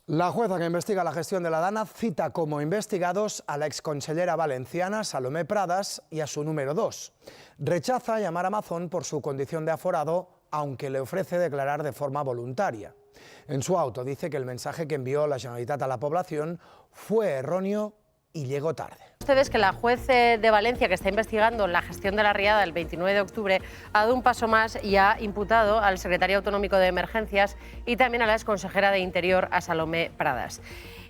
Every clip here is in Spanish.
La jueza que investiga la gestión de la Dana cita como investigados a la exconsellera valenciana Salomé Pradas y a su número 2. Rechaza llamar a Mazón por su condición de aforado, aunque le ofrece declarar de forma voluntaria. En su auto dice que el mensaje que envió la Generalitat a la población fue erróneo y llegó tarde. Ustedes que la juez de Valencia, que está investigando la gestión de la riada del 29 de octubre, ha dado un paso más y ha imputado al secretario autonómico de Emergencias y también a la exconsejera de Interior, a Salomé Pradas.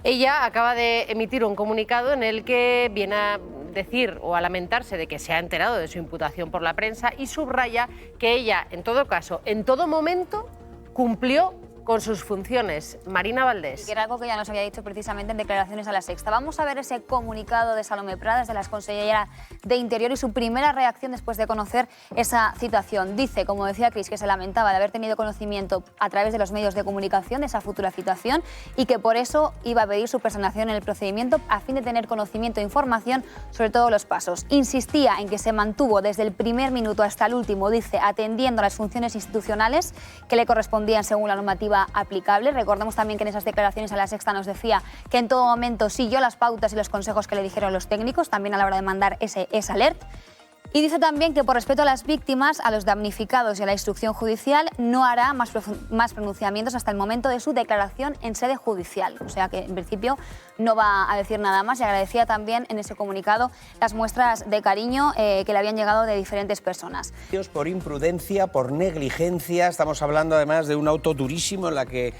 Ella acaba de emitir un comunicado en el que viene a decir o a lamentarse de que se ha enterado de su imputación por la prensa y subraya que ella, en todo caso, en todo momento, cumplió con sus funciones. Marina Valdés. Que era algo que ya nos había dicho precisamente en declaraciones a La Sexta. Vamos a ver ese comunicado de Salomé Pradas, de la exconsellera de Interior, y su primera reacción después de conocer esa situación. Dice, como decía Cris, que se lamentaba de haber tenido conocimiento a través de los medios de comunicación de esa futura situación y que por eso iba a pedir su personación en el procedimiento a fin de tener conocimiento e información sobre todos los pasos. Insistía en que se mantuvo desde el primer minuto hasta el último, dice, atendiendo a las funciones institucionales que le correspondían según la normativa aplicable. Recordemos también que en esas declaraciones a La Sexta nos decía que en todo momento siguió las pautas y los consejos que le dijeron los técnicos, también a la hora de mandar ese alert. Y dice también que por respeto a las víctimas, a los damnificados y a la instrucción judicial, no hará más pronunciamientos hasta el momento de su declaración en sede judicial. O sea que, en principio, no va a decir nada más. Y agradecía también en ese comunicado las muestras de cariño que le habían llegado de diferentes personas. Por imprudencia, por negligencia, estamos hablando además de un auto durísimo en la que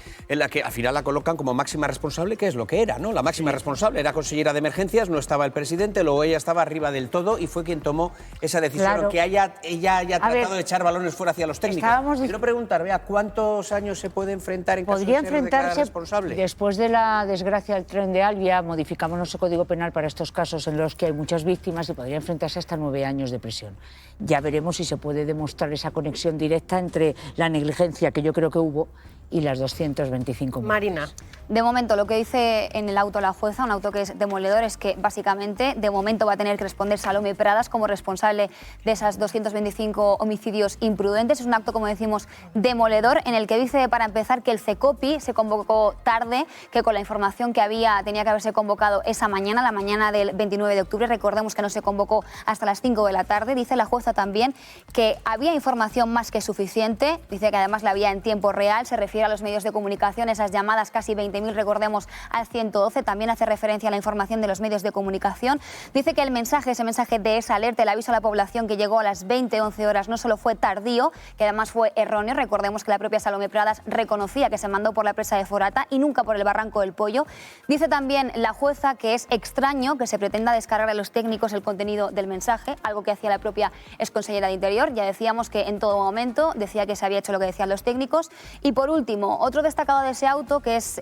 al final la colocan como máxima responsable, que es lo que era, ¿no? La máxima responsable era consellera de Emergencias, no estaba el presidente, luego ella estaba arriba del todo y fue quien tomó esa decisión, claro. Que ella haya tratado de echar balones fuera hacia los técnicos. Quiero preguntar, vea, ¿cuántos años se puede enfrentar en caso de ser declarada responsable? Después de la desgracia del tren de Alvia, modificamos nuestro Código Penal para estos casos en los que hay muchas víctimas y podría enfrentarse hasta 9 años de prisión. Ya veremos si se puede demostrar esa conexión directa entre la negligencia que yo creo que hubo y las 225 muertes. Marina. De momento, lo que dice en el auto la jueza, un auto que es demoledor, es que básicamente de momento va a tener que responder Salomé Pradas como responsable de esas 225 homicidios imprudentes. Es un acto, como decimos, demoledor, en el que dice, para empezar, que el CECOPI se convocó tarde, que con la información que había tenía que haberse convocado esa mañana, la mañana del 29 de octubre. Recordemos que no se convocó hasta las 5 de la tarde. Dice la jueza también que había información más que suficiente. Dice que además la había en tiempo real. Se refiere a los medios de comunicación, esas llamadas casi 20.000, recordemos, al 112. También hace referencia a la información de los medios de comunicación. Dice que el mensaje, ese mensaje de esa alerta, el aviso a la población que llegó a las 20:11 horas, no solo fue tardío, que además fue erróneo. Recordemos que la propia Salomé Pradas reconocía que se mandó por la presa de Forata y nunca por el Barranco del Pollo. Dice también la jueza que es extraño que se pretenda descargar a los técnicos el contenido del mensaje, algo que hacía la propia exconsellera de Interior. Ya decíamos que en todo momento decía que se había hecho lo que decían los técnicos. Y por último, otro destacado de ese auto, que es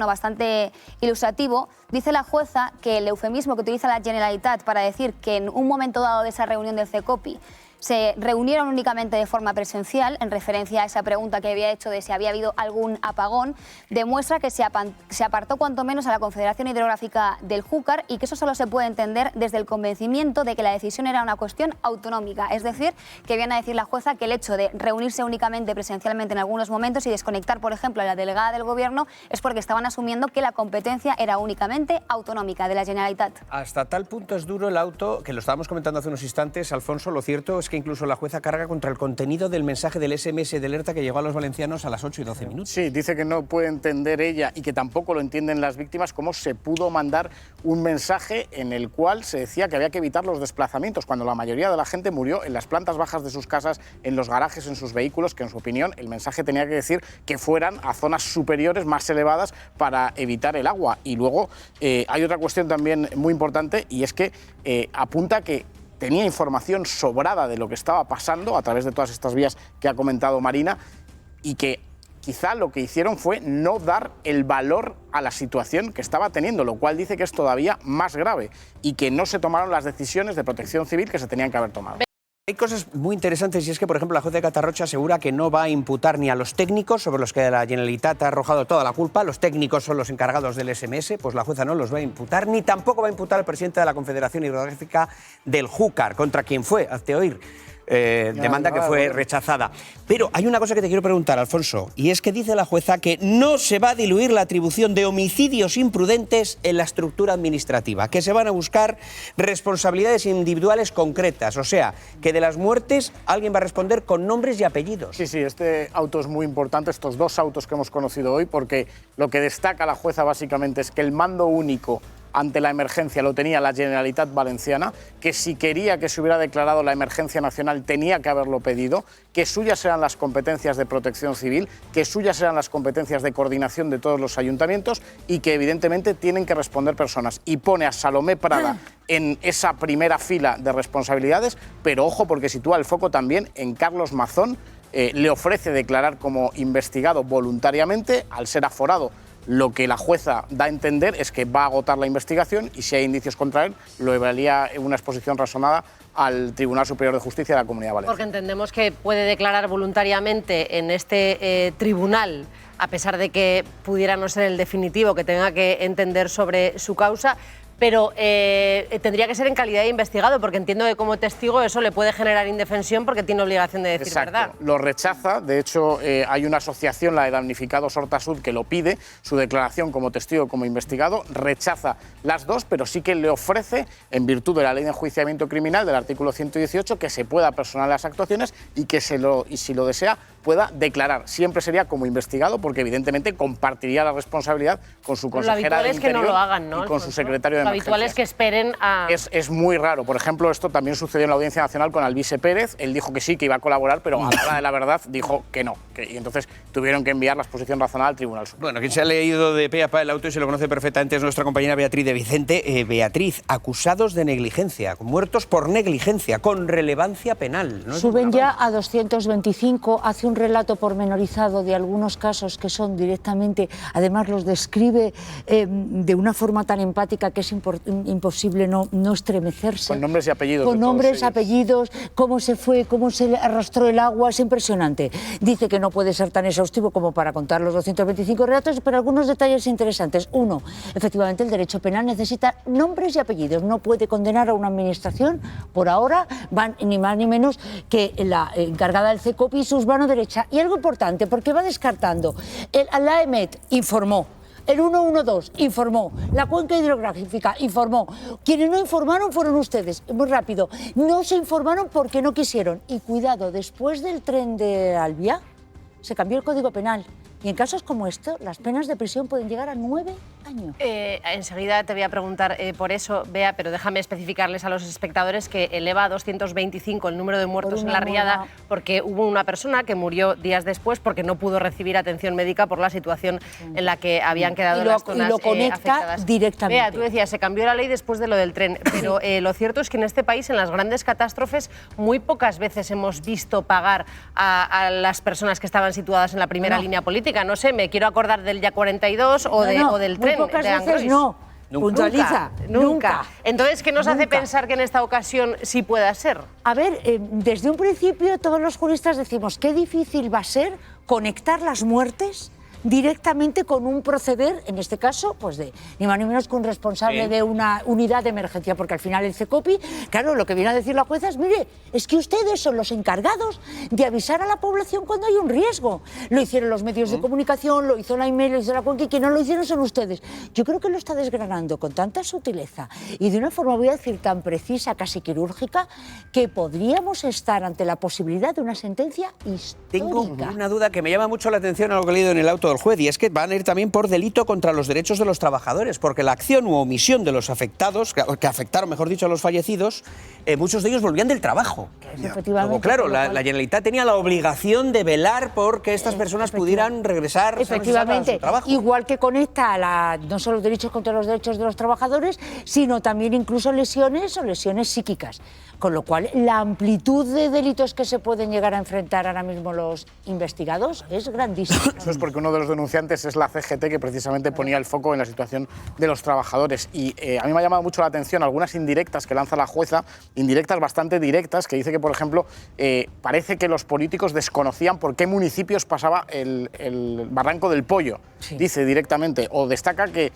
bastante ilustrativo, dice la jueza que el eufemismo que utiliza la Generalitat para decir que en un momento dado de esa reunión del CECOPI se reunieron únicamente de forma presencial, en referencia a esa pregunta que había hecho de si había habido algún apagón, demuestra que se apartó cuanto menos a la Confederación Hidrográfica del Júcar y que eso solo se puede entender desde el convencimiento de que la decisión era una cuestión autonómica. Es decir, que viene a decir la jueza que el hecho de reunirse únicamente presencialmente en algunos momentos y desconectar, por ejemplo, a la delegada del Gobierno es porque estaban asumiendo que la competencia era únicamente autonómica de la Generalitat. Hasta tal punto es duro el auto, que lo estábamos comentando hace unos instantes, Alfonso, lo cierto es que incluso la jueza carga contra el contenido del mensaje del SMS de alerta que llegó a los valencianos a las 8:12 minutos. Sí, dice que no puede entender ella y que tampoco lo entienden las víctimas cómo se pudo mandar un mensaje en el cual se decía que había que evitar los desplazamientos, cuando la mayoría de la gente murió en las plantas bajas de sus casas, en los garajes, en sus vehículos, que en su opinión el mensaje tenía que decir que fueran a zonas superiores, más elevadas, para evitar el agua. Y luego hay otra cuestión también muy importante, y es que apunta que tenía información sobrada de lo que estaba pasando a través de todas estas vías que ha comentado Marina, y que quizá lo que hicieron fue no dar el valor a la situación que estaba teniendo, lo cual dice que es todavía más grave y que no se tomaron las decisiones de protección civil que se tenían que haber tomado. Hay cosas muy interesantes, y es que, por ejemplo, la juez de Catarrocha asegura que no va a imputar ni a los técnicos, sobre los que la Generalitat ha arrojado toda la culpa. Los técnicos son los encargados del SMS, pues la jueza no los va a imputar, ni tampoco va a imputar al presidente de la Confederación Hidrográfica del Júcar, contra quien fue, hazte oír. demanda que fue rechazada. Pero hay una cosa que te quiero preguntar, Alfonso, y es que dice la jueza que no se va a diluir la atribución de homicidios imprudentes en la estructura administrativa, que se van a buscar responsabilidades individuales concretas, o sea, que de las muertes alguien va a responder con nombres y apellidos. Sí, sí, este auto es muy importante, estos dos autos que hemos conocido hoy, porque lo que destaca la jueza básicamente es que el mando único ante la emergencia lo tenía la Generalitat Valenciana, que si quería que se hubiera declarado la emergencia nacional tenía que haberlo pedido, que suyas eran las competencias de protección civil, que suyas eran las competencias de coordinación de todos los ayuntamientos y que evidentemente tienen que responder personas. Y pone a Salomé Prada en esa primera fila de responsabilidades, pero ojo porque sitúa el foco también en Carlos Mazón, le ofrece declarar como investigado voluntariamente al ser aforado. Lo que la jueza da a entender es que va a agotar la investigación y si hay indicios contra él, lo llevaría en una exposición razonada al Tribunal Superior de Justicia de la Comunidad Valenciana. Porque entendemos que puede declarar voluntariamente en este tribunal, a pesar de que pudiera no ser el definitivo, que tenga que entender sobre su causa, pero tendría que ser en calidad de investigado, porque entiendo que como testigo eso le puede generar indefensión porque tiene obligación de decir verdad. Lo rechaza, de hecho hay una asociación, la de damnificados Hortasud, que lo pide, su declaración como testigo, como investigado, rechaza las dos, pero sí que le ofrece, en virtud de la ley de enjuiciamiento criminal del artículo 118, que se pueda personar las actuaciones y que si lo desea pueda declarar. Siempre sería como investigado porque evidentemente compartiría la responsabilidad con su consejera de Interior, que no lo hagan, ¿no? Y con su secretario de Lo habitual es que esperen a... Es muy raro. Por ejemplo, esto también sucedió en la Audiencia Nacional con Alvise Pérez. Él dijo que sí, que iba a colaborar, pero a la hora de la verdad dijo que no. Y entonces tuvieron que enviar la exposición razonada al Tribunal Supremo. Bueno, quien se ha leído de pe a pa el auto y se lo conoce perfectamente es nuestra compañera Beatriz de Vicente. Beatriz, acusados de negligencia, muertos por negligencia, con relevancia penal. ¿No? Suben ya a 225, hace un relato pormenorizado de algunos casos que son directamente, además los describe de una forma tan empática que es imposible no estremecerse. Con nombres y apellidos. Con nombres, apellidos, cómo se fue, cómo se arrastró el agua, es impresionante. Dice que no puede ser tan exhaustivo como para contar los 225 relatos, pero algunos detalles interesantes. Uno, efectivamente el derecho penal necesita nombres y apellidos, no puede condenar a una administración, por ahora van ni más ni menos que la encargada del CECOPI y sus manos derecha. Y algo importante, porque va descartando, la AEMET informó, el 112 informó, la cuenca hidrográfica informó. Quienes no informaron fueron ustedes. Muy rápido. No se informaron porque no quisieron. Y cuidado, después del tren de Alvia se cambió el Código Penal. Y en casos como estos, las penas de prisión pueden llegar a 9 años. Enseguida te voy a preguntar por eso, Bea, pero déjame especificarles a los espectadores que eleva a 225 el número de muertos en la riada porque hubo una persona que murió días después porque no pudo recibir atención médica por la situación en la que habían quedado las zonas afectadas. Y lo conecta directamente. Bea, tú decías, se cambió la ley después de lo del tren, pero lo cierto es que en este país, en las grandes catástrofes, muy pocas veces hemos visto pagar a las personas que estaban situadas en la primera línea política. No sé, me quiero acordar del Ya 42 o del tren. Muy pocas de veces no. Puntualiza. Nunca. Entonces, ¿qué nos hace pensar que en esta ocasión sí pueda ser? A ver, desde un principio todos los juristas decimos qué difícil va a ser conectar las muertes directamente con un proceder, en este caso, pues de ni más ni menos que un responsable de una unidad de emergencia, porque al final el CECOPI, claro, lo que viene a decir la jueza es, mire, es que ustedes son los encargados de avisar a la población cuando hay un riesgo. Lo hicieron los medios de comunicación, lo hizo la IME, lo hizo la cuenca, y quienes no lo hicieron son ustedes. Yo creo que lo está desgranando con tanta sutileza y de una forma, voy a decir, tan precisa, casi quirúrgica, que podríamos estar ante la posibilidad de una sentencia histórica. Tengo una duda que me llama mucho la atención a lo que he leído en el auto del juez, y es que van a ir también por delito contra los derechos de los trabajadores, porque la acción u omisión de los afectados, que afectaron, mejor dicho, a los fallecidos, muchos de ellos volvían del trabajo. Luego, claro, la Generalitat tenía la obligación de velar por que estas personas pudieran regresar a su trabajo. Igual que conecta no solo derechos contra los derechos de los trabajadores, sino también incluso lesiones o lesiones psíquicas. Con lo cual, la amplitud de delitos que se pueden llegar a enfrentar ahora mismo los investigados es grandísima. Eso es porque uno de los denunciantes es la CGT, que precisamente ponía el foco en la situación de los trabajadores. Y a mí me ha llamado mucho la atención algunas indirectas que lanza la jueza, indirectas bastante directas, que dice que, por ejemplo, parece que los políticos desconocían por qué municipios pasaba el Barranco del Pollo. Sí. Dice directamente, o destaca que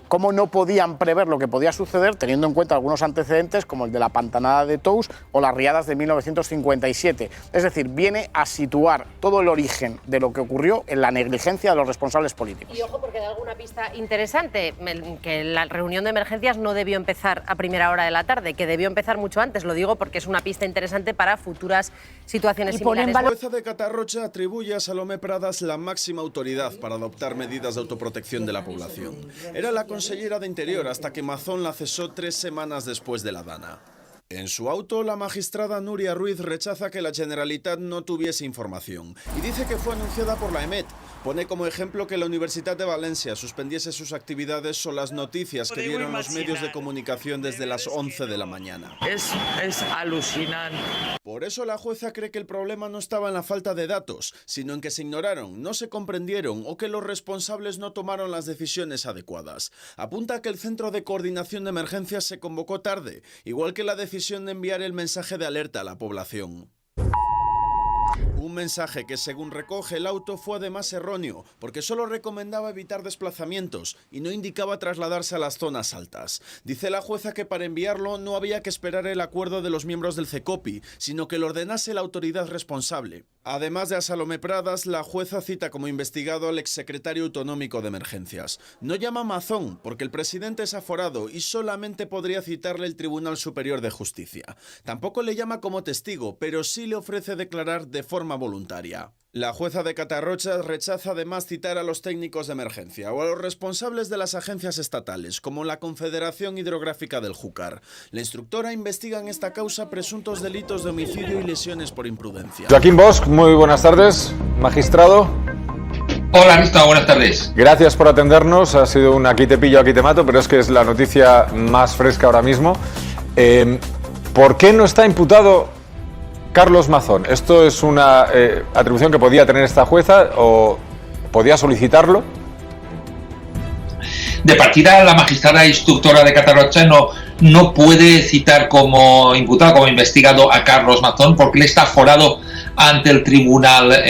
cómo no podían prever lo que podía suceder, teniendo en cuenta algunos antecedentes como el de la pantanada de Tous o las riadas de 1957. Es decir, viene a situar todo el origen de lo que ocurrió en la negligencia de los responsables políticos. Y ojo, porque da alguna pista interesante, que la reunión de emergencias no debió empezar a primera hora de la tarde, que debió empezar mucho antes. Lo digo porque es una pista interesante para futuras situaciones similares. La jueza de Catarrocha atribuye a Salomé Pradas la máxima autoridad para adoptar medidas de autoprotección de la población. Era la consellera de Interior hasta que Mazón la cesó 3 semanas después de la Dana. En su auto, la magistrada Núria Ruiz rechaza que la Generalitat no tuviese información y dice que fue anunciada por la EMET. Pone como ejemplo que la Universidad de Valencia suspendiese sus actividades o las noticias que dieron los medios de comunicación desde las 11 de la mañana. Es alucinante. Por eso la jueza cree que el problema no estaba en la falta de datos, sino en que se ignoraron, no se comprendieron o que los responsables no tomaron las decisiones adecuadas. Apunta que el Centro de Coordinación de Emergencias se convocó tarde, igual que la decisión de enviar el mensaje de alerta a la población. Un mensaje que, según recoge el auto, fue además erróneo, porque solo recomendaba evitar desplazamientos y no indicaba trasladarse a las zonas altas. Dice la jueza que para enviarlo no había que esperar el acuerdo de los miembros del CECOPI, sino que lo ordenase la autoridad responsable. Además de a Salomé Pradas, la jueza cita como investigado al exsecretario autonómico de Emergencias. No llama a Mazón, porque el presidente es aforado y solamente podría citarle el Tribunal Superior de Justicia. Tampoco le llama como testigo, pero sí le ofrece declarar de forma voluntaria. La jueza de Catarrocha rechaza además citar a los técnicos de emergencia o a los responsables de las agencias estatales, como la Confederación Hidrográfica del Júcar. La instructora investiga en esta causa presuntos delitos de homicidio y lesiones por imprudencia. Joaquín Bosch, muy buenas tardes, magistrado. Hola, Risto, buenas tardes. Gracias por atendernos, ha sido un aquí te pillo, aquí te mato, pero es que es la noticia más fresca ahora mismo. ¿Por qué no está imputado Carlos Mazón? ¿Esto es una atribución que podía tener esta jueza o podía solicitarlo? De partida, la magistrada instructora de Catarrocha no puede citar como imputado, como investigado a Carlos Mazón, porque él está aforado ante el Tribunal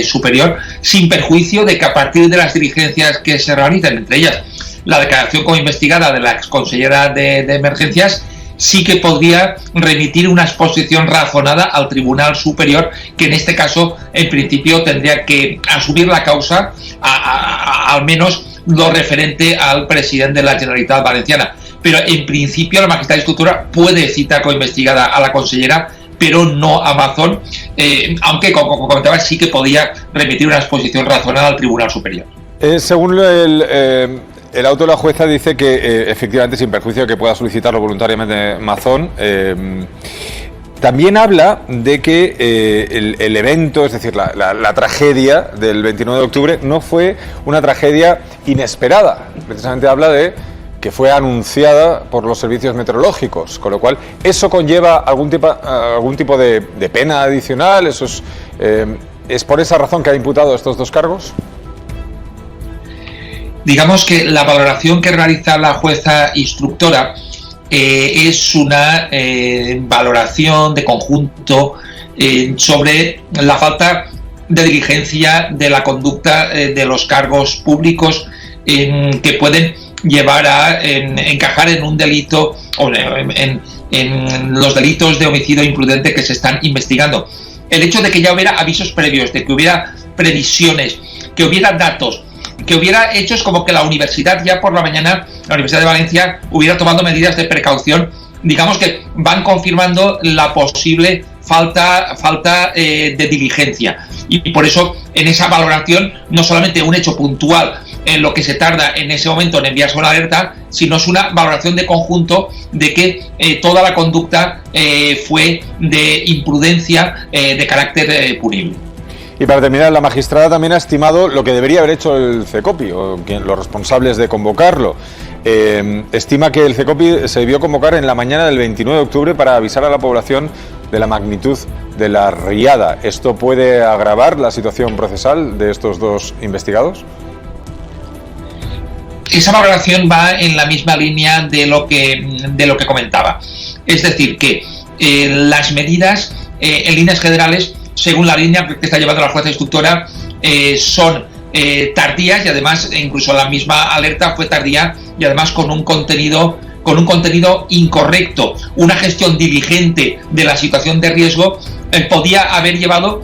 Superior, sin perjuicio de que a partir de las diligencias que se realizan, entre ellas la declaración como investigada de la exconsellera de Emergencias, sí que podría remitir una exposición razonada al Tribunal Superior, que en este caso, en principio, tendría que asumir la causa, al menos lo referente al presidente de la Generalitat Valenciana. Pero en principio la magistrada instructora puede citar como investigada a la consellera, pero no a Mazón, aunque, como comentaba, sí que podía remitir una exposición razonada al Tribunal Superior. Según el auto de la jueza dice que efectivamente, sin perjuicio de que pueda solicitarlo voluntariamente Mazón, también habla de que el evento, es decir, la tragedia del 29 de octubre no fue una tragedia inesperada. Precisamente habla de que fue anunciada por los servicios meteorológicos, con lo cual eso conlleva algún tipo de pena adicional. Eso ¿es por esa razón que ha imputado estos dos cargos? Digamos que la valoración que realiza la jueza instructora es una valoración de conjunto sobre la falta de diligencia de la conducta de los cargos públicos que pueden llevar a encajar en un delito o en los delitos de homicidio imprudente que se están investigando. El hecho de que ya hubiera avisos previos, de que hubiera previsiones, que hubiera datos, que hubiera hechos como que la universidad ya por la mañana, la Universidad de Valencia, hubiera tomado medidas de precaución, digamos que van confirmando la posible falta de diligencia. Y por eso, en esa valoración, no solamente un hecho puntual en lo que se tarda en ese momento en enviarse una alerta, sino es una valoración de conjunto de que toda la conducta fue de imprudencia de carácter punible. Y para terminar, la magistrada también ha estimado lo que debería haber hecho el CECOPI, o los responsables de convocarlo. Estima que el CECOPI se debió convocar en la mañana del 29 de octubre para avisar a la población de la magnitud de la riada. ¿Esto puede agravar la situación procesal de estos dos investigados? Esa valoración va en la misma línea de lo que comentaba. Es decir, que las medidas, en líneas generales, según la línea que está llevando la jueza instructora, son tardías y además incluso la misma alerta fue tardía y además con un contenido incorrecto. Una gestión diligente de la situación de riesgo podía haber llevado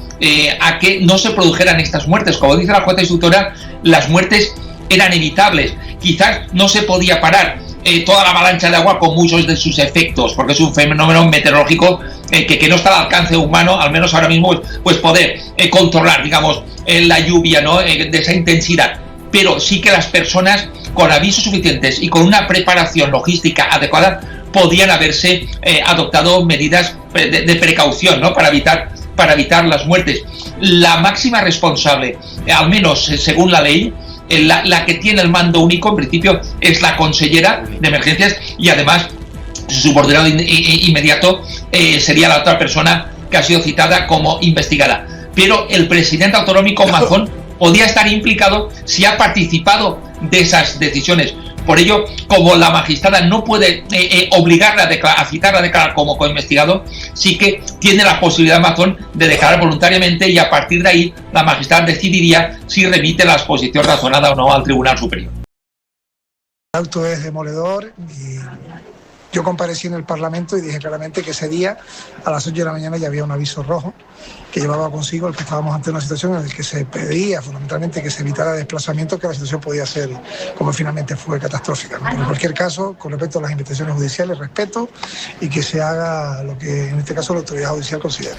a que no se produjeran estas muertes. Como dice la jueza instructora, las muertes eran evitables. Quizás no se podía parar toda la avalancha de agua con muchos de sus efectos, porque es un fenómeno meteorológico que no está al alcance humano, al menos ahora mismo, pues poder controlar, digamos, la lluvia, ¿no?, de esa intensidad. Pero sí que las personas con avisos suficientes y con una preparación logística adecuada podían haberse adoptado medidas de precaución, ¿no?, para evitar las muertes. La máxima responsable, al menos según la ley, la que tiene el mando único en principio es la consellera de emergencias y además su subordinado inmediato sería la otra persona que ha sido citada como investigada. Pero el presidente autonómico Mazón podía estar implicado si ha participado de esas decisiones. Por ello, como la magistrada no puede obligarla a citarla a declarar como coinvestigado, sí que tiene la posibilidad Mazón de declarar voluntariamente y a partir de ahí la magistrada decidiría si remite la exposición razonada o no al Tribunal Superior. El auto es demoledor y yo comparecí en el Parlamento y dije claramente que ese día a las 8 de la mañana ya había un aviso rojo que llevaba consigo el que estábamos ante una situación en la que se pedía fundamentalmente que se evitara desplazamiento, que la situación podía ser, como finalmente fue, catastrófica, ¿no? Pero en cualquier caso, con respecto a las investigaciones judiciales, respeto y que se haga lo que en este caso la autoridad judicial considere.